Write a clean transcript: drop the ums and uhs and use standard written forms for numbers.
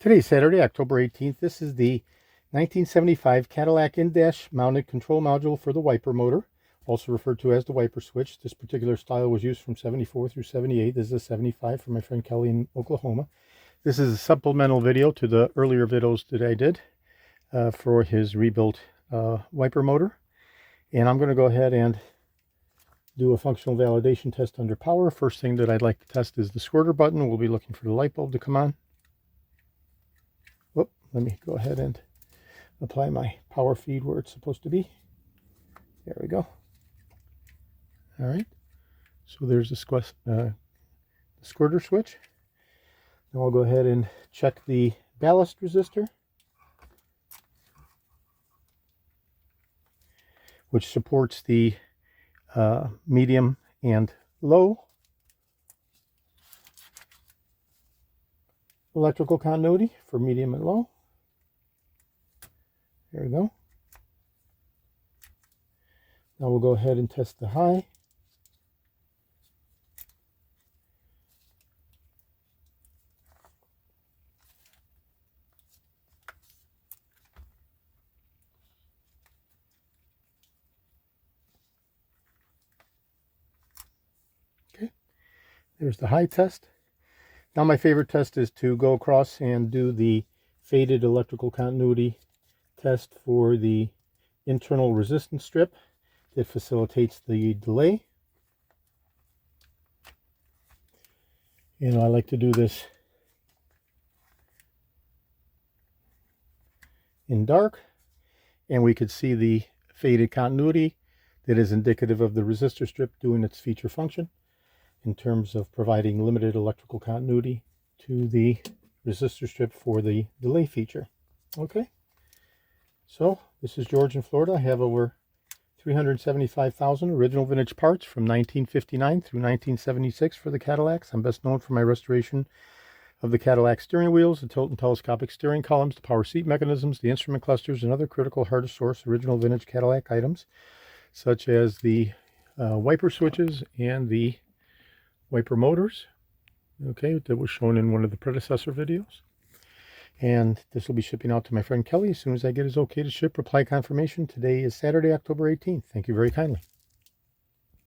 Today's Saturday, October 18th. This is the 1975 Cadillac in-dash mounted control module for the wiper motor, also referred to as the wiper switch. This particular style was used from 74 through 78. This is a 75 for my friend Kelly in Oklahoma. This is a supplemental video to the earlier videos that I did for his rebuilt wiper motor. And I'm going to go ahead and do a functional validation test under power. First thing that I'd like to test is the squirter button. We'll be looking for the light bulb to come on. Whoop, let me go ahead and apply my power feed where it's supposed to be. There we go. All right, so there's the squirter switch. Now I'll go ahead and check the ballast resistor, which supports the medium and low electrical continuity for medium and low. There we go. Now we'll go ahead and test the high. Okay, there's the high test. Now my favorite test is to go across and do the faded electrical continuity test for the internal resistance strip that facilitates the delay. And I like to do this in dark, and we could see the faded continuity that is indicative of the resistor strip doing its feature function in terms of providing limited electrical continuity to the resistor strip for the delay feature. Okay, so this is George in Florida. I have over 375,000 original vintage parts from 1959 through 1976 for the Cadillacs. I'm best known for my restoration of the Cadillac steering wheels, the tilt and telescopic steering columns, the power seat mechanisms, the instrument clusters, and other critical hard-to-source original vintage Cadillac items, such as the wiper switches and the wiper motors, okay, that was shown in one of the predecessor videos. And this will be shipping out to my friend Kelly as soon as I get his okay to ship. Reply confirmation. Today is Saturday, October 18th. Thank you very kindly.